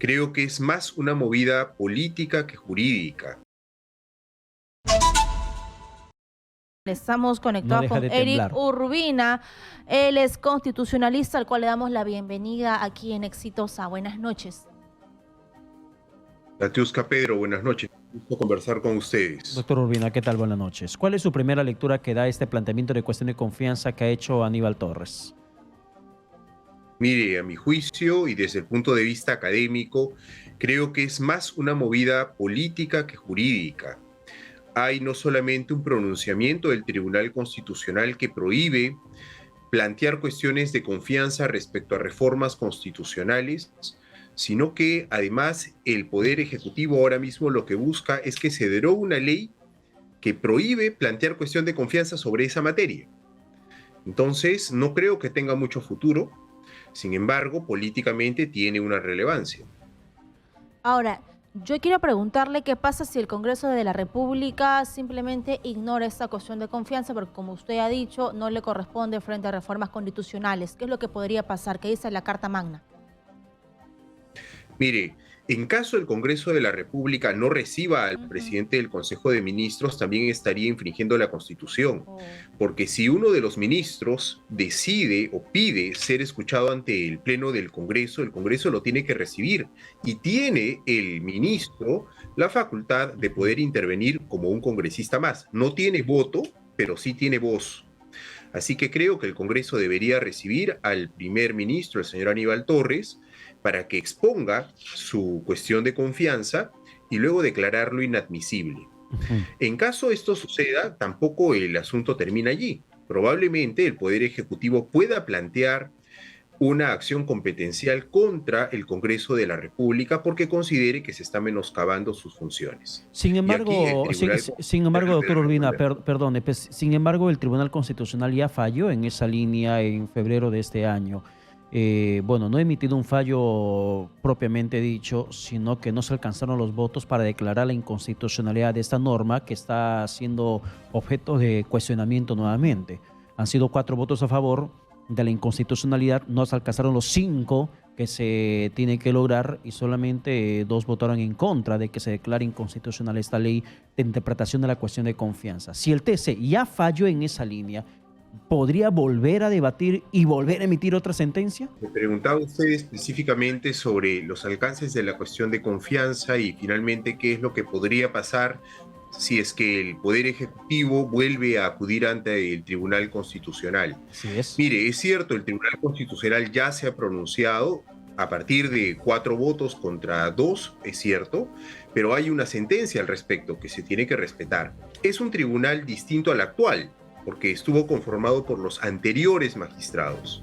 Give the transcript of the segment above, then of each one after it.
creo que es más una movida política que jurídica. Estamos No conectados deja con de Eric temblar. Urbina. Él es constitucionalista, al cual le damos la bienvenida aquí en Exitosa. Buenas noches. Katiuska Pedro, buenas noches. Gusto conversar con ustedes. Doctor Urbina, ¿qué tal? Buenas noches. ¿Cuál es su primera lectura que da este planteamiento de cuestión de confianza que ha hecho Aníbal Torres? Mire, a mi juicio y desde el punto de vista académico, creo que es más una movida política que jurídica. Hay no solamente un pronunciamiento del Tribunal Constitucional que prohíbe plantear cuestiones de confianza respecto a reformas constitucionales, sino que además el Poder Ejecutivo ahora mismo lo que busca es que se derogue una ley que prohíbe plantear cuestión de confianza sobre esa materia. Entonces, no creo que tenga mucho futuro, sin embargo, políticamente tiene una relevancia. Ahora, yo quiero preguntarle qué pasa si el Congreso de la República simplemente ignora esta cuestión de confianza, porque como usted ha dicho, no le corresponde frente a reformas constitucionales. ¿Qué es lo que podría pasar? ¿Qué dice la Carta Magna? Mire, en caso el Congreso de la República no reciba al presidente del Consejo de Ministros, también estaría infringiendo la Constitución, porque si uno de los ministros decide o pide ser escuchado ante el Pleno del Congreso, el Congreso lo tiene que recibir y tiene el ministro la facultad de poder intervenir como un congresista más. No tiene voto, pero sí tiene voz. Así que creo que el Congreso debería recibir al primer ministro, el señor Aníbal Torres, para que exponga su cuestión de confianza y luego declararlo inadmisible. En caso esto suceda, tampoco el asunto termina allí. Probablemente el Poder Ejecutivo pueda plantear una acción competencial contra el Congreso de la República porque considere que se está menoscabando sus funciones. Sin embargo, doctor Urbina, perdone, pues, sin embargo, el Tribunal Constitucional ya falló en esa línea en febrero de este año. Bueno, no ha emitido un fallo propiamente dicho, sino que no se alcanzaron los votos para declarar la inconstitucionalidad de esta norma que está siendo objeto de cuestionamiento nuevamente. Han sido 4 votos a favor de la inconstitucionalidad, no se alcanzaron los 5 que se tiene que lograr y solamente 2 votaron en contra de que se declare inconstitucional esta ley de interpretación de la cuestión de confianza. Si el TC ya falló en esa línea, ¿podría volver a debatir y volver a emitir otra sentencia? Me preguntaba usted específicamente sobre los alcances de la cuestión de confianza y finalmente qué es lo que podría pasar si es que el Poder Ejecutivo vuelve a acudir ante el Tribunal Constitucional. Así es. Mire, es cierto, el Tribunal Constitucional ya se ha pronunciado a partir de 4 votos contra 2, es cierto, pero hay una sentencia al respecto que se tiene que respetar. Es un tribunal distinto al actual, porque estuvo conformado por los anteriores magistrados.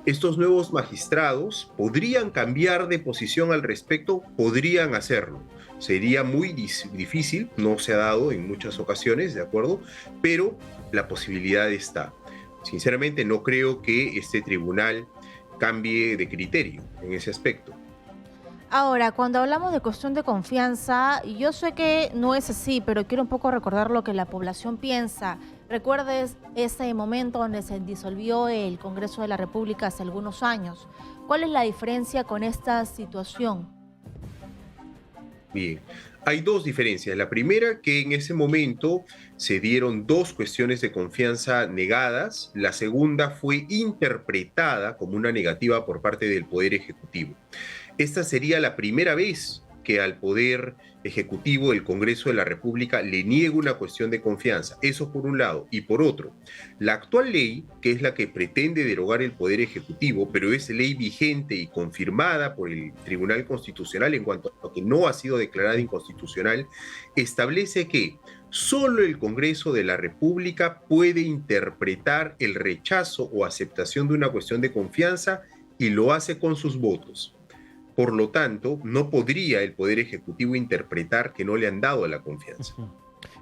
Estos nuevos magistrados podrían cambiar de posición al respecto, podrían hacerlo. Sería muy difícil, no se ha dado en muchas ocasiones, ¿de acuerdo? Pero la posibilidad está. Sinceramente, no creo que este tribunal cambie de criterio en ese aspecto. Ahora, cuando hablamos de cuestión de confianza, yo sé que no es así, pero quiero un poco recordar lo que la población piensa. ¿Recuerdes ese momento donde se disolvió el Congreso de la República hace algunos años? ¿Cuál es la diferencia con esta situación? Bien, hay 2 diferencias. La primera, que en ese momento se dieron 2 cuestiones de confianza negadas. La segunda fue interpretada como una negativa por parte del Poder Ejecutivo. Esta sería la primera vez que al Poder Ejecutivo, el Congreso de la República, le niega una cuestión de confianza. Eso por un lado. Y por otro, la actual ley, que es la que pretende derogar el Poder Ejecutivo, pero es ley vigente y confirmada por el Tribunal Constitucional en cuanto a que no ha sido declarada inconstitucional, establece que solo el Congreso de la República puede interpretar el rechazo o aceptación de una cuestión de confianza y lo hace con sus votos. Por lo tanto, no podría el Poder Ejecutivo interpretar que no le han dado la confianza.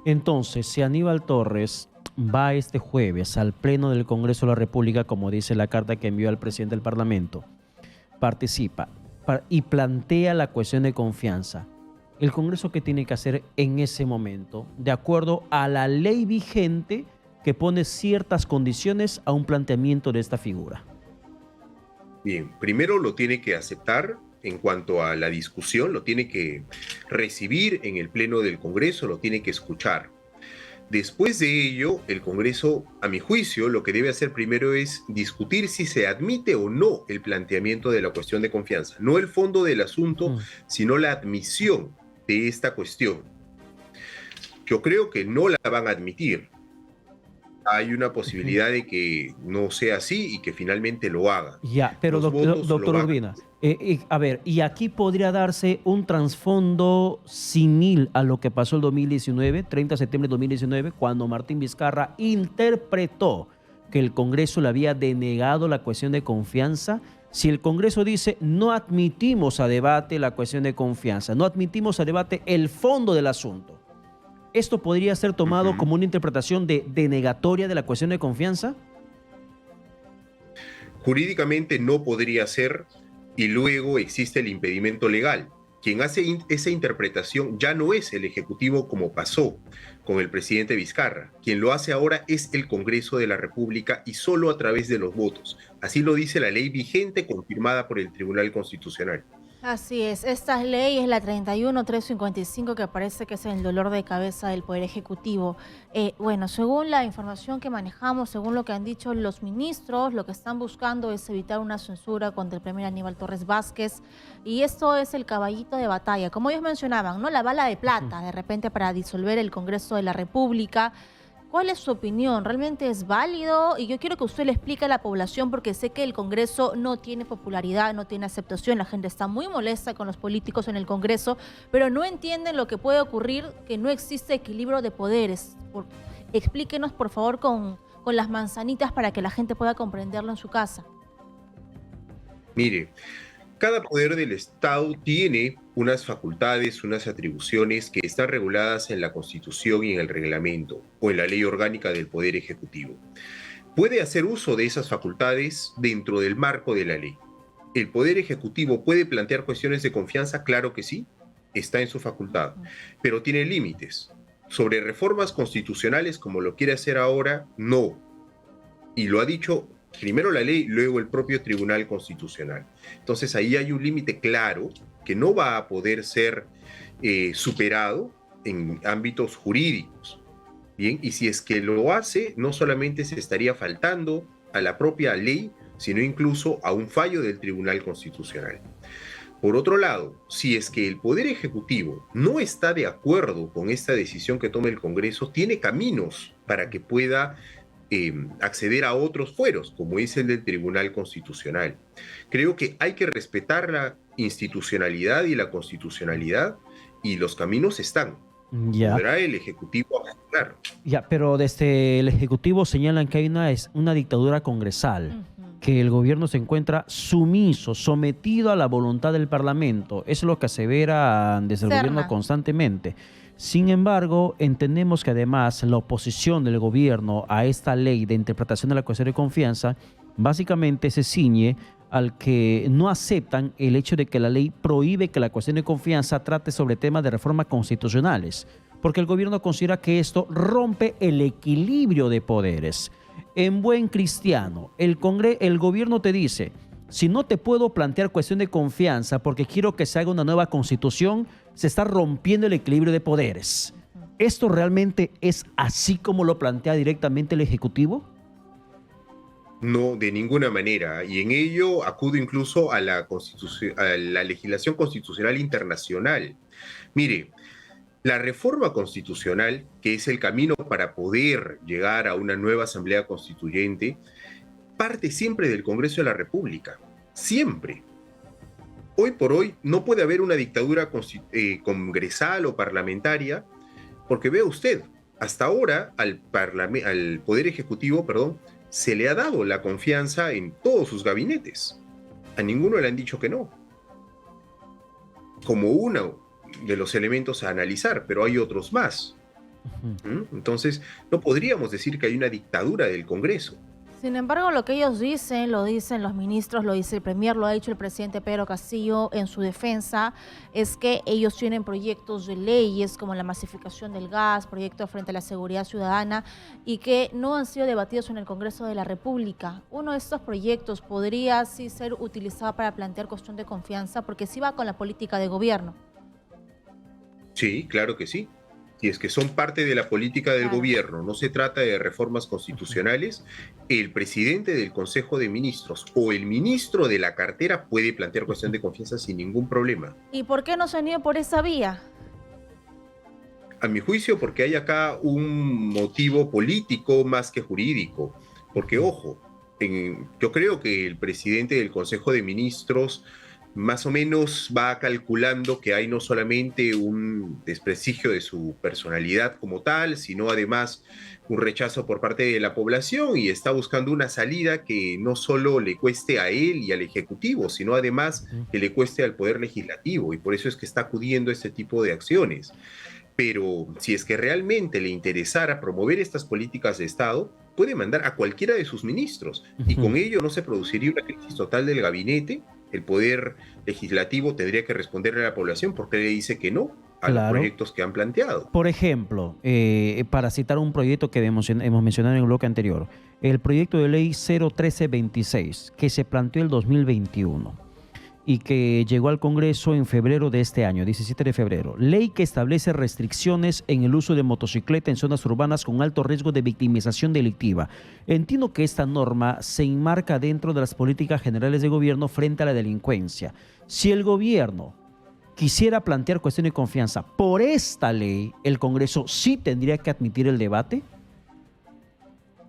Entonces, si Aníbal Torres va este jueves al Pleno del Congreso de la República, como dice la carta que envió al presidente del Parlamento, participa y plantea la cuestión de confianza, ¿el Congreso qué tiene que hacer en ese momento? De acuerdo a la ley vigente que pone ciertas condiciones a un planteamiento de esta figura. Bien, primero lo tiene que aceptar en cuanto a la discusión, lo tiene que recibir en el Pleno del Congreso, lo tiene que escuchar. Después de ello, el Congreso, a mi juicio, lo que debe hacer primero es discutir si se admite o no el planteamiento de la cuestión de confianza. No el fondo del asunto, sino la admisión de esta cuestión. Yo creo que no la van a admitir. Hay una posibilidad de que no sea así y que finalmente lo haga. Ya, pero doctor Urbina, a ver, y aquí podría darse un trasfondo simil a lo que pasó el 2019, 30 de septiembre de 2019, cuando Martín Vizcarra interpretó que el Congreso le había denegado la cuestión de confianza. Si el Congreso dice no admitimos a debate la cuestión de confianza, no admitimos a debate el fondo del asunto, ¿esto podría ser tomado como una interpretación de denegatoria de la cuestión de confianza? Jurídicamente no podría ser, y luego existe el impedimento legal. Quien hace esa interpretación ya no es el Ejecutivo como pasó con el presidente Vizcarra. Quien lo hace ahora es el Congreso de la República y solo a través de los votos. Así lo dice la ley vigente confirmada por el Tribunal Constitucional. Así es, esta ley es la 31355 que parece que es el dolor de cabeza del Poder Ejecutivo. Bueno, según la información que manejamos, según lo que han dicho los ministros, lo que están buscando es evitar una censura contra el primer Aníbal Torres Vázquez, y esto es el caballito de batalla, como ellos mencionaban, ¿no? La bala de plata, de repente para disolver el Congreso de la República. ¿Cuál es su opinión? ¿Realmente es válido? Y yo quiero que usted le explique a la población, porque sé que el Congreso no tiene popularidad, no tiene aceptación, la gente está muy molesta con los políticos en el Congreso, pero no entienden lo que puede ocurrir, que no existe equilibrio de poderes. Explíquenos, por favor, con las manzanitas para que la gente pueda comprenderlo en su casa. Mire, cada poder del Estado tiene unas facultades, unas atribuciones que están reguladas en la Constitución y en el reglamento o en la ley orgánica del Poder Ejecutivo. Puede hacer uso de esas facultades dentro del marco de la ley. ¿El Poder Ejecutivo puede plantear cuestiones de confianza? Claro que sí, está en su facultad, pero tiene límites. Sobre reformas constitucionales, como lo quiere hacer ahora, no. Y lo ha dicho primero la ley, luego el propio Tribunal Constitucional. Entonces ahí hay un límite claro que no va a poder ser superado en ámbitos jurídicos. Bien, y si es que lo hace, no solamente se estaría faltando a la propia ley, sino incluso a un fallo del Tribunal Constitucional. Por otro lado, si es que el Poder Ejecutivo no está de acuerdo con esta decisión que tome el Congreso, tiene caminos para que pueda acceder a otros fueros, como es el del Tribunal Constitucional. Creo que hay que respetar la institucionalidad y la constitucionalidad, y los caminos están. Ya. Podrá el Ejecutivo accionar. Ya, pero desde el Ejecutivo señalan que hay una dictadura congresal, que el gobierno se encuentra sumiso, sometido a la voluntad del Parlamento. Eso es lo que asevera desde el gobierno constantemente. Sin embargo, entendemos que además la oposición del gobierno a esta ley de interpretación de la cuestión de confianza básicamente se ciñe al que no aceptan el hecho de que la ley prohíbe que la cuestión de confianza trate sobre temas de reforma constitucionales, porque el gobierno considera que esto rompe el equilibrio de poderes. En buen cristiano, el gobierno te dice: si no te puedo plantear cuestión de confianza porque quiero que se haga una nueva constitución, se está rompiendo el equilibrio de poderes. ¿Esto realmente es así como lo plantea directamente el Ejecutivo? No, de ninguna manera. Y en ello acudo incluso a la legislación constitucional internacional. Mire, la reforma constitucional, que es el camino para poder llegar a una nueva asamblea constituyente, parte siempre del Congreso de la República, siempre. Hoy por hoy no puede haber una dictadura congresal o parlamentaria, porque vea usted, hasta ahora al Poder Ejecutivo, se le ha dado la confianza en todos sus gabinetes. A ninguno le han dicho que no. Como uno de los elementos a analizar, pero hay otros más. Entonces, no podríamos decir que hay una dictadura del Congreso. Sin embargo, lo que ellos dicen, lo dicen los ministros, lo dice el premier, lo ha dicho el presidente Pedro Castillo en su defensa, es que ellos tienen proyectos de leyes como la masificación del gas, proyectos frente a la seguridad ciudadana y que no han sido debatidos en el Congreso de la República. Uno de estos proyectos podría sí ser utilizado para plantear cuestión de confianza porque sí va con la política de gobierno. Sí, claro que sí. Si es que son parte de la política del gobierno, no se trata de reformas constitucionales, el presidente del Consejo de Ministros o el ministro de la cartera puede plantear cuestión de confianza sin ningún problema. ¿Y por qué no se han ido por esa vía? A mi juicio, porque hay acá un motivo político más que jurídico. Porque, ojo, yo creo que el presidente del Consejo de Ministros más o menos va calculando que hay no solamente un desprestigio de su personalidad como tal, sino además un rechazo por parte de la población y está buscando una salida que no solo le cueste a él y al Ejecutivo, sino además que le cueste al Poder Legislativo, y por eso es que está acudiendo a este tipo de acciones. Pero si es que realmente le interesara promover estas políticas de Estado, puede mandar a cualquiera de sus ministros y con ello no se produciría una crisis total del gabinete. El Poder Legislativo tendría que responderle a la población porque le dice que no a los proyectos que han planteado. Por ejemplo, para citar un proyecto que hemos mencionado en el bloque anterior, el proyecto de ley 01326 que se planteó el 2021 y que llegó al Congreso en febrero de este año, 17 de febrero. Ley que establece restricciones en el uso de motocicleta en zonas urbanas con alto riesgo de victimización delictiva. Entiendo que esta norma se enmarca dentro de las políticas generales de gobierno frente a la delincuencia. Si el gobierno quisiera plantear cuestión de confianza por esta ley, ¿el Congreso sí tendría que admitir el debate?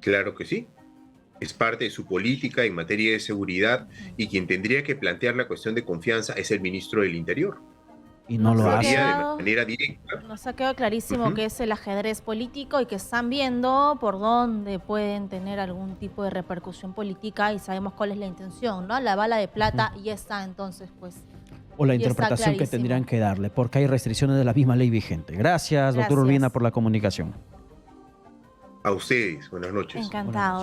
Claro que sí. Es parte de su política en materia de seguridad y quien tendría que plantear la cuestión de confianza es el ministro del Interior. Y no lo hace. De manera directa. Nos ha quedado clarísimo que es el ajedrez político y que están viendo por dónde pueden tener algún tipo de repercusión política y sabemos cuál es la intención, ¿no? La bala de plata ya está, entonces, pues. O la interpretación que tendrían que darle, porque hay restricciones de la misma ley vigente. Gracias, doctor Urbina, por la comunicación. A ustedes, buenas noches. Encantados.